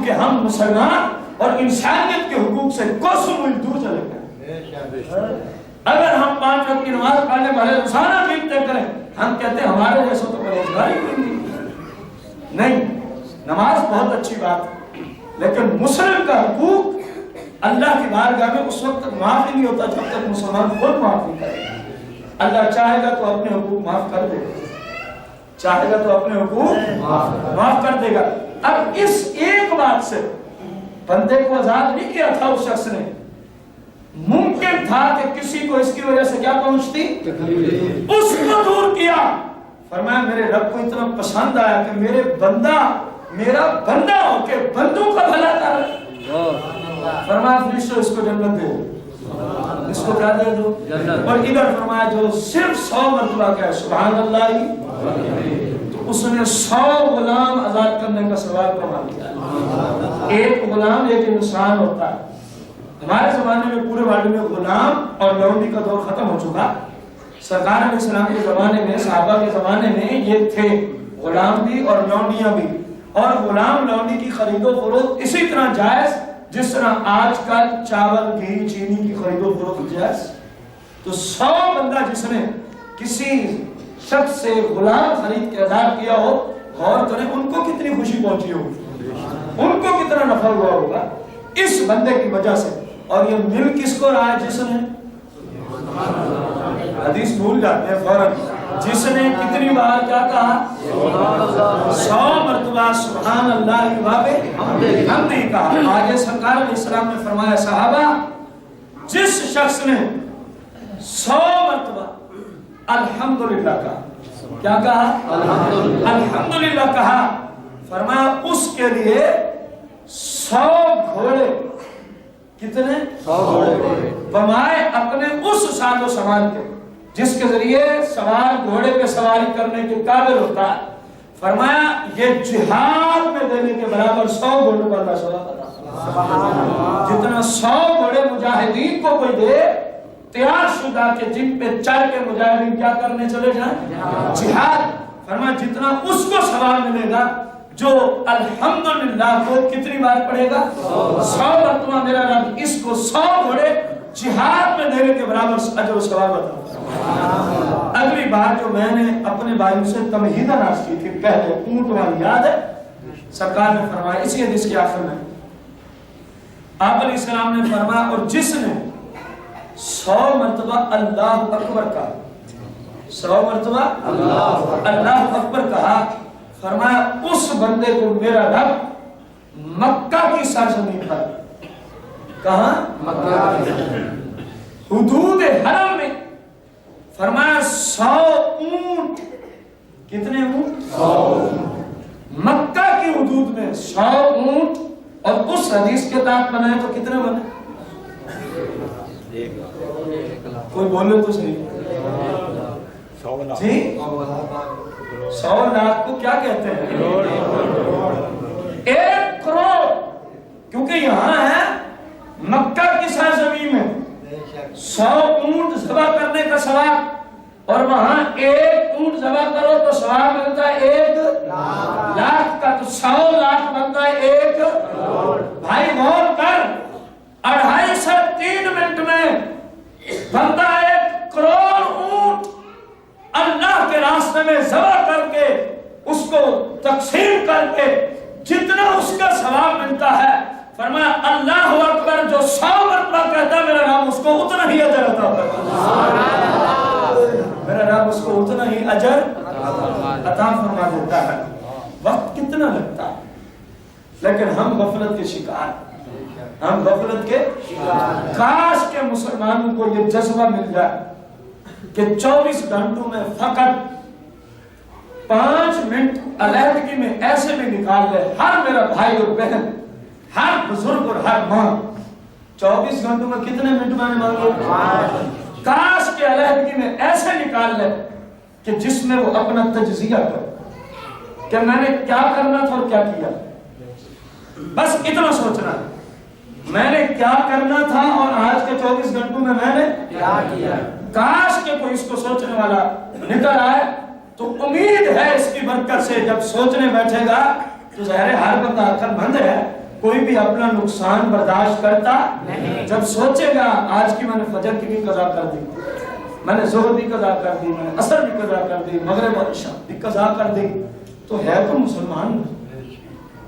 کیونکہ ہم مسلمان اور انسانیت کے حقوق سے کوسوں میل دور چلے گئے. اگر ہم 5 وقت کی نماز پڑھنے والے روزانہ بھی طے کریں, ہم کہتے ہیں ہمارے جیسے تو پرہیزگاری ہوئی نہیں. نماز بہت اچھی بات ہے, لیکن مسلم کا حقوق اللہ کی بارگاہ میں اس وقت تک معاف ہی نہیں ہوتا جب تک مسلمان خود معاف نہیں کرے. اللہ چاہے گا تو اپنے حقوق معاف کر دے گا, چاہے گا تو اپنے حقوق معاف کر دے گا. اب اس ایک بات سے بندے کو آزاد نہیں کیا تھا اس شخص نے. ممکن تھا کہ کسی کو اس کی وجہ سے کیا پہنچتی, اس کو دور کیا. فرمایا میرے رب کو اتنا پسند آیا کہ میرے بندہ میرا بندہ ہو کے بندوں کا بھلا کر. فرمایا فرشتوں اس کو جنت دے دو, اس کو کیا دے دو. اور ادھر فرمایا جو صرف 100 مرتبہ کہے سبحان اللہ تو اس نے 100 غلام آزاد کرنے کا ثواب کما لیا. ایک غلام ایک انسان ہوتا ہے. ہمارے زمانے میں پورے ورلڈ میں غلام اور لونڈی کا دور ختم ہو چکا. سرکار علیہ السلام کے زمانے میں, صحابہ کے زمانے میں یہ تھے غلام بھی اور لونڈیاں بھی. اور غلام لونڈی کی خرید و فروخت اسی طرح جائز جس طرح آج کل چاول گھی چینی کی خرید و فروخت جائز. تو 100 بندہ جس نے کسی شخص سے غلام خرید کے آزاد کیا ہو, غور کریں ان کو کتنی خوشی پہنچی ہوگی, ان کو کتنا نفع ہوا ہوگا اس بندے کی وجہ سے. اور یہ مل کس کو رہا ہے, جس نے حدیث بھول جاتے ہیں فوراً, جس نے کتنی بار کیا کہا 100 مرتبہ سبحان اللہ ہم نہیں کہا. آگے سرکار علیہ السلام نے فرمایا صحابہ جس شخص نے 100 مرتبہ الحمدللہ کہا, کیا کہا الحمدللہ کہا, فرمایا اس کے لیے 100 گھوڑے, کتنے 100 گھوڑے بمائے اپنے اس ساز و سامان کے جس کے ذریعے سوار گھوڑے پہ سواری کرنے کے قابل ہوتا ہے. فرمایا یہ جہاد میں دینے کے برابر 100 گھوڑوں کا اللہ ثواب عطا. جتنا 100 گھوڑے مجاہدین کو کوئی دے تیار شدہ کے جن پہ چڑھ کے مجاہدین کیا کرنے چلے جائیں جہاد. فرمایا جتنا اس کو ثواب ملے گا جو الحمدللہ کو کتنی بار پڑھے گا 100 مرتبہ, میرا رب اس کو 100 گھوڑے جہاد میں دینے کے برابر اجر و ثواب عطا. اگلی بات جو میں نے اپنے بھائیوں سے تمہید عرض کی تھی پہلے, اونٹ والی یاد ہے, سرکار نے فرمایا اسی حدیث کے آخر میں آپ علیہ السلام نے فرمایا اور جس نے 100 مرتبہ اللہ اکبر کہا, 100 مرتبہ اللہ اکبر کہا, فرمایا اس بندے کو میرا رب مکہ کی سرزمین پر, کہاں مکہ حدود حرم میں, فرمایا 100 اونٹ, کتنے اونٹ 100 مکہ کی حدود میں 100 اونٹ. اور اس حدیث کے تحت بنائے تو کتنے بنے, کوئی بولے تو صحیح جی 100 لاکھ کو کیا کہتے ہیں 1 کروڑ, کیونکہ یہاں ہے مکہ کی سرزمین میں 100 اونٹ ذبح کرنے کا ثواب, اور وہاں 1 اونٹ ذبح کرو تو ثواب ملتا ہے 1 لاکھ کا, تو 100 لاکھ بنتا ہے 1 کروڑ. بھائی غور کر, 2.5 سے 3 منٹ میں بنتا 1 کروڑ اونٹ اللہ کے راستے میں ذبح کر کے اس کو تقسیم کر کے جتنا اس کا ثواب ملتا ہے. فرمایا اللہ اکبر جو 100 مرتبہ کہتا ہے میرا رب اس کو اتنا ہی اجر عطا فرماتا ہے, میرا رب اس کو اتنا ہی اجر عطا فرما دیتا ہے. وقت کتنا لگتا ہے, لیکن ہم غفلت کے شکار, ہم غفلت کے شکار. کاش کے مسلمانوں کو یہ جذبہ مل جائے کہ 24 گھنٹوں میں فقط 5 منٹ علیحدگی میں ایسے بھی نکال لے ہر میرا بھائی اور بہن, ہر بزرگ اور ہر ماں. 24 گھنٹوں میں کتنے منٹ میں نے مانگے, کاش کے علیحدگی میں ایسے نکال لے کہ جس میں وہ اپنا تجزیہ کرے کہ میں نے کیا کرنا تھا اور کیا کیا. بس اتنا سوچنا ہے میں نے کیا کرنا تھا اور آج کے 24 گھنٹوں میں نے کیا کیا. کاش کہ کوئی اس کو سوچنے والا نکل آئے, تو امید ہے اس کی برکت سے جب سوچنے بیٹھے گا تو ظاہر ہر بندہ عقل مند ہے, کوئی بھی اپنا نقصان برداشت کرتا نہیں. جب سوچے گا آج کی میں نے فجر کی بھی قضا کر دی, میں نے ظہر بھی قضا کر دی, میں نے عصر بھی قضا کر دی, مغرب اور عشاء بھی قضا کر دی, تو ہے تو مسلمان.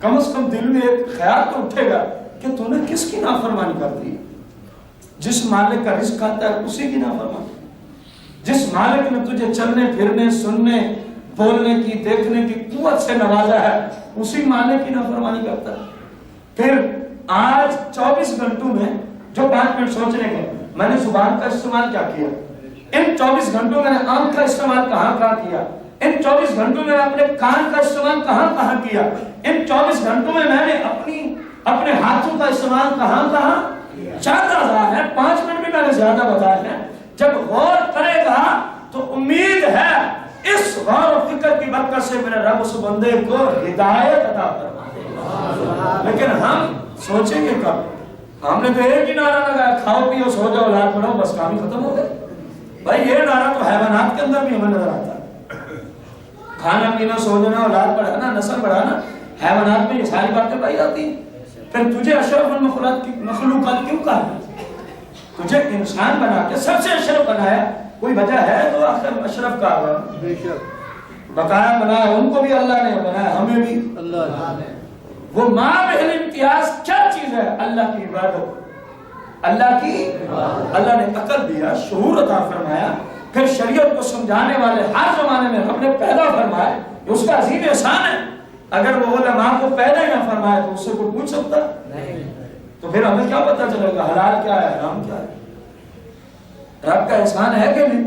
کم از کم دل میں ایک خیال تو اٹھے گا کہ تو نے کس کی نافرمانی کر دی. جس مالک کا رزق آتا ہے اسی کی نافرمانی. جس مالک نے تجھے چلنے پھرنے سننے بولنے کی دیکھنے کی قوت سے نوازا ہے اسی مالک کی نافرمانی کرتا ہے. پھر آج 24 گھنٹوں میں جو 5 منٹ سوچنے کے میں نے زبان کا استعمال کیا کیا, ان 24 گھنٹوں میں نے آنکھ کا استعمال کہاں کیا, ان 24 گھنٹوں میں اپنے کان کا استعمال کہاں کیا, ان 24 گھنٹوں میں نے اپنے ہاتھوں کا استعمال کہاں زیادہ رہا ہے. 5 منٹ بھی میں نے زیادہ بتایا ہے. جب غور کرے گا تو امید ہے اس غور و فکر کی برکت سے میرے رب اس بندے کو ہدایت عطا فرما دے گا. لیکن ہم سوچیں گے کب؟ ہم نے تو ایک ہی نعرہ لگایا, کھاؤ پیو سو جاؤ اولاد پڑھو, بس کام ہی ختم ہو گئے. بھائی یہ نعرہ تو حیوانات کے اندر بھی ہمیں نظر آتا ہے. کھانا پینا سو جانا اولاد پڑھانا نسل بڑھانا, حیوانات میں یہ ساری باتیں پائی جاتی ہیں. پھر تجھے اشرف المخلوقات کیوں کہا؟ تجھے انسان بنا کے سب سے اشرف بنایا, کوئی وجہ ہے تو آخر اشرف کا ہوا. بے شک بقایا بنایا ان کو بھی اللہ نے, بنایا ہمیں بھی اللہ نے. وہ ماں بہن امتیاز کیا چیز ہے؟ اللہ کی عبادت. اللہ نے عقل دیا, شعور عطا فرمایا, پھر شریعت کو سمجھانے والے ہر زمانے میں ہم نے پیدا فرمائے. یہ اس کا عظیم احسان ہے. اگر وہ علماء کو پیدا ہی نہ فرمائے تو اس سے کوئی پوچھ سکتا نہیں. تو پھر ہمیں کیا پتا چلے گا حلال کیا ہے حرام کیا ہے؟ رب کا احسان ہے کہ نہیں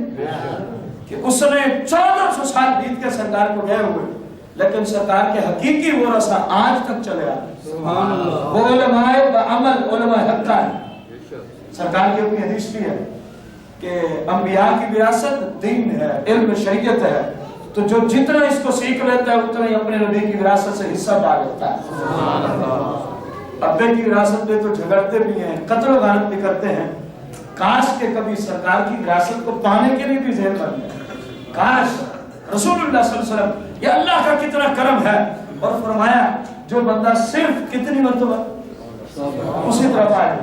کہ اس نے 1400 سال بیت کے سرکار کو گئے ہوئے, لیکن سرکار کے حقیقی وہ رسا آج تک چلے آ. وہ علماء عمل علماء حق کا ہے. سرکار کی اپنی حدیث بھی ہے کہ انبیاء کی وراثت دین ہے, علم شریعت ہے. تو جو جتنا اس کو سیکھ لیتا ہے اتنا ہی اپنے نبی کی وراثت سے حصہ پا لیتا ہے. ابے کی وراثت پہ تو جھگڑتے بھی ہیں, قتل و غارت بھی کرتے ہیں. کاش کہ کبھی سرکار کی وراثت کو پانے کے لیے بھی ذہن بن جائے. کاش رسول اللہ صلی اللہ علیہ وسلم, یہ اللہ کا کتنا کرم ہے. اور فرمایا جو بندہ صرف کتنی مرتبہ اسی طرف آئے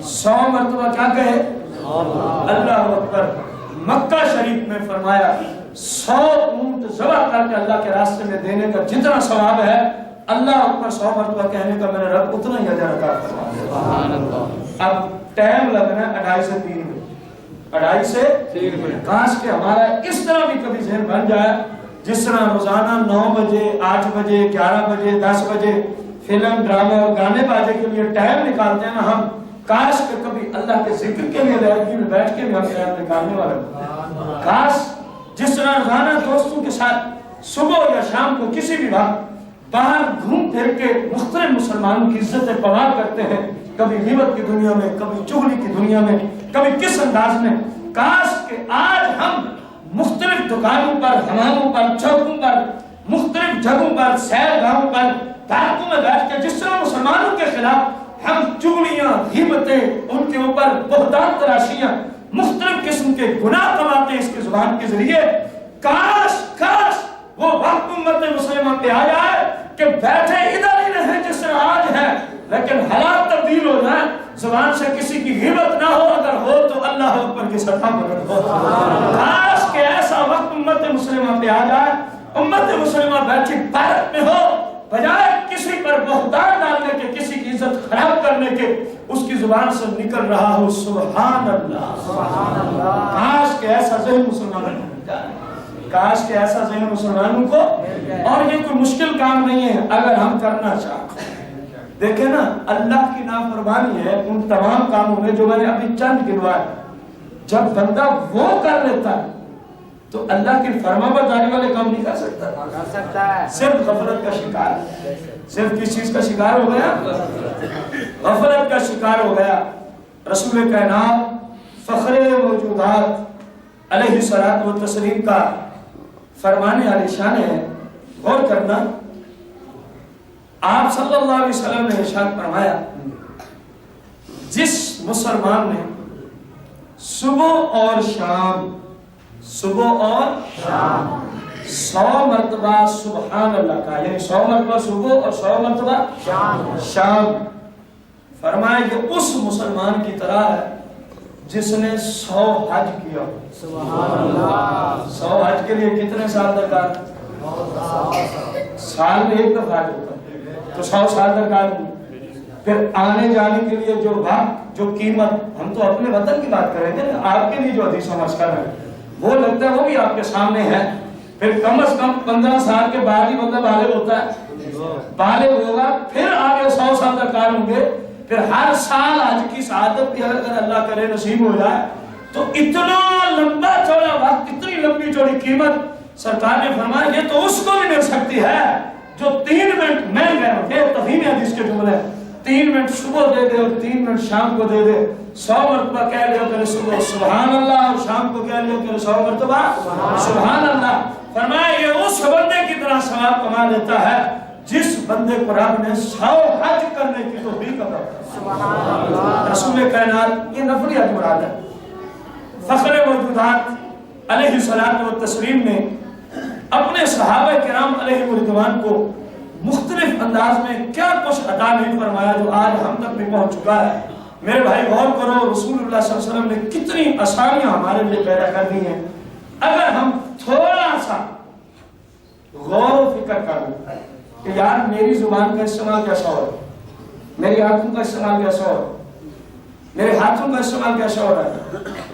100 مرتبہ کیا کہے اللہ اکبر. مکہ شریف میں فرمایا 100 اونٹ ذبح کر کے اللہ کے راستے میں دینے کا جتنا ثواب ہے اللہ اکبر 100 مرتبہ کہنے کا میرے رب اتنا ہی اجر عطا فرمائے. اب ٹائم لگنا ہے 2.5 سے 3 منٹ, 2.5 سے 3 منٹ. کاش کہ ہمارا اس طرح بھی کبھی ذہن بن جائے جس طرح روزانہ 9 بجے 8 بجے 11 بجے 10 بجے فلم ڈرامے اور گانے بازے کے لیے ٹائم نکالتے ہیں نا ہم, کاش کہ کبھی اللہ کے ذکر کے لیے لائبریری میں بیٹھ کے بھی ہم ٹائم نکالنے والے. کاش جس طرح روزانہ دوستوں کے ساتھ صبح یا شام کو کسی بھی وقت باہر گھوم پھر کے مختلف مسلمانوں کی عزتیں پوار کرتے ہیں, کبھی غیبت کی دنیا میں, کبھی چغلی کی دنیا میں, کبھی کس انداز میں. کاش کہ آج ہم مختلف دکانوں پر, حماموں پر, چوکوں پر, مختلف جگہوں پر, سیر گاہوں پر, پارکوں میں بیٹھ کے جس طرح مسلمانوں کے خلاف ہم چغلیاں, غیبتیں, ان کے اوپر بہتان تراشیاں, مختلف قسم کے گناہ کماتے ہیں اس کی زبان کے ذریعے. کاش وہ وقت امت مسلمہ پہ آ جائے کہ بیٹھے ادھر ہی رہیں جس طرح آج ہے, لیکن حالات تبدیل ہو جائیں. زبان سے کسی کی غیبت نہ ہو, اگر ہو تو اللہ اکبر کی سطح بلند ہو. کاش کہ ایسا وقت امت مسلمہ پہ آ جائے, امت مسلمہ بیٹھی پارک میں ہو, بجائے کسی پر بہتان ڈالنے کے, کسی کی عزت خراب کرنے کے, اس کی زبان سے نکل رہا ہو سبحان اللہ سبحان اللہ. کاش کہ ایسا ذہن مسلمانوں کو مل جائے, کاش کہ ایسا ذہن مسلمانوں کو. اور یہ کوئی مشکل کام نہیں ہے اگر ہم کرنا چاہتے ہیں. دیکھیں نا اللہ کی نافرمانی ہے ان تمام کاموں میں جو میں نے ابھی چند گنوائے. جب بندہ وہ کر لیتا ہے تو اللہ کی فرما برداری والے کام نہیں کر سکتا ہے. صرف غفلت کا شکار ہے. صرف کس چیز کا شکار ہو گیا؟ غفلت کا شکار ہو گیا. رسول کائنات فخر موجودات علیہ الصلوۃ والتسلیم کا فرمانے علی شان ہے. غور کرنا, آپ صلی اللہ علیہ وسلم نے ارشاد فرمایا جس مسلمان نے صبح اور شام 100 مرتبہ سبحان اللہ کہا، یعنی 100 مرتبہ صبح اور 100 مرتبہ شام۔ فرمایا یہ اس مسلمان کی طرح ہے جس نے 100 حج کیا۔ سبحان اللہ۔ 100 حج کے لیے کتنے سال درکار؟ سال میں ایک دفعہ حج ہوتا ہے تو 100 سال درکار نہیں۔ پھر آنے جانے کے لیے جو وقت، جو قیمت، ہم تو اپنے وطن کی بات کریں گے، آپ کے لیے جو حدیث سمجھ کر ہے وہ لگتا ہے وہ بھی آپ کے سامنے ہے۔ پھر کم از کم 15 سال کے بعد ہی بندہ بالغ ہوتا ہے، بالغ ہوگا، پھر آگے 100 سال درکار ہوں گے۔ پھر ہر سال حج کی سعادت بھی اگر اللہ کرے نصیب ہو جائے تو اتنا لمبا چوڑا وقت، اتنی لمبی چوڑی قیمت سرکار نے فرمایا یہ تو اس کو بھی مل سکتی ہے جو 3 منٹ، میں کہہ رہا ہوں یہ تفہیم حدیث کے جملے، 3 منٹ صبح دے دے اور 3 منٹ شام کو دے دے۔ 100 مرتبہ کہہ لیا کرے صبح سبحان اللہ اور شام کو کہہ لیا کرے 100 مرتبہ سبحان اللہ۔ فرمایا یہ اس بندے کی طرح ثواب کما لیتا ہے جس بندے کو رب نے 100 حج کرنے کی توفیق عطا کی۔ رسول کائنات، یہ نفلی حج مراد ہے، فخر موجودات علیہ الصلوۃ والتسلیم نے اپنے صحابہ کرام علیہ رضوان کو مختلف انداز میں کیا کچھ عطا نہیں فرمایا جو آج ہم تک بھی پہنچ چکا ہے۔ میرے بھائی غور کرو، رسول اللہ صلی اللہ علیہ وسلم نے کتنی آسانیاں ہمارے لیے پیدا کر دی ہیں۔ اگر ہم تھوڑا سا غور و فکر کر لیں کہ یار میری زبان کا استعمال کیسا ہو رہا ہے، میری آنکھوں کا استعمال کیسا ہو رہا ہے، میرے ہاتھوں کا استعمال کیسا ہو رہا ہے،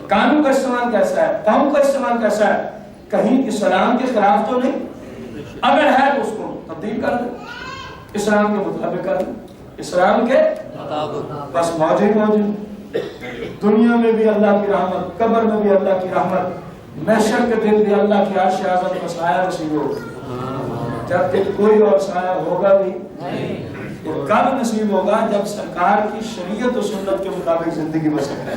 کانوں کا استعمال کیسا ہے، پاؤں کا استعمال کیسا ہے، کہیں اسلام کے خلاف تو نہیں؟ اگر ہے تو اس کو تبدیل کر دیں، اسلام کے مطابق کر دیں، اسلام کے بس موج ہی موج، دنیا میں بھی اللہ کی رحمت، قبر میں بھی اللہ کی رحمت، محشر کے دن بھی اللہ کی عرش اعظم کا سایہ نصیب ہو، جبکہ کوئی اور سایہ ہوگا بھی نہیں۔ اور کب نصیب ہوگا؟ جب سرکار کی شریعت و سنت کے مطابق زندگی بسر ہے،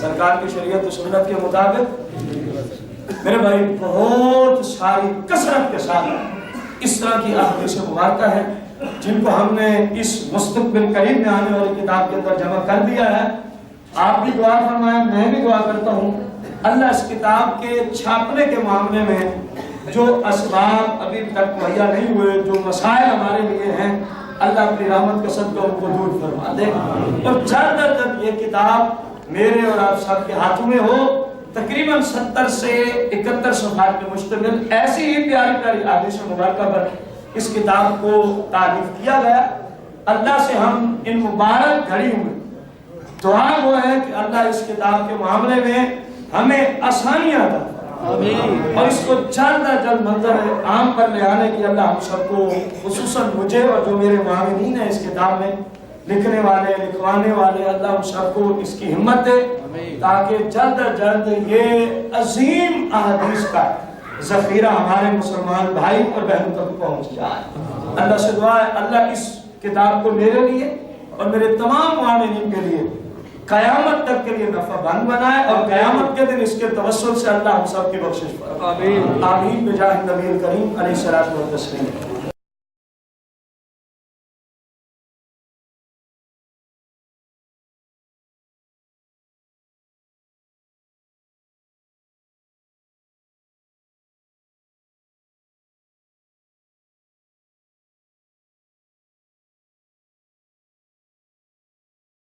سرکار کی شریعت و سنت کے مطابق۔ میرے بھائی بہت ساری کثرت کے ساتھ اس طرح کی احادیث مبارکہ ہیں جن کو ہم نے اس مستقبل قریب میں آنے والی کتاب کے اندر جمع کر دیا ہے۔ آپ بھی دعا فرمائیں، میں بھی دعا کرتا ہوں اللہ اس کتاب کے چھاپنے کے معاملے میں جو اسباب ابھی تک مہیا نہیں ہوئے، جو مسائل ہمارے لیے ہیں، اللہ اپنی رحمت کے صدقہ ان کو دور فرما دے، اور جلد از جلد یہ کتاب میرے اور آپ سب کے ہاتھوں میں ہو۔ تقریباً 70 سے 71 صفحات پہ مشتمل ایسی ہی پیاری پیاری احادیث مبارکہ پر اس کتاب کو تالیف کیا گیا۔ اللہ سے ہم ان مبارک گھڑیوں میں دعا وہ ہے کہ اللہ اس کتاب کے معاملے میں ہمیں آسانیاں عطا فرمائے اور اس کو جلد از جلد منظر عام پر لے آنے کی اللہ ہم سب کو، خصوصاً مجھے اور جو میرے معاونین ہیں اس کتاب میں لکھنے والے، لکھوانے والے، اللہ ہم سب کو اس کی ہمت دے تاکہ جلد از جلد یہ عظیم احادیث کا ذخیرہ ہمارے مسلمان بھائی اور بہنوں تک پہنچ جائے۔ اللہ سے دعا ہے اللہ اس کتاب کو میرے لیے اور میرے تمام معاونین کے لیے قیامت تک کے لیے نفع بند بنائے، اور قیامت کے دن اس کے توسل سے اللہ ہم سب کی بخشش فرمائے۔ آمین بجاہ نبی کریم علیہ الصلوۃ والتسلیم۔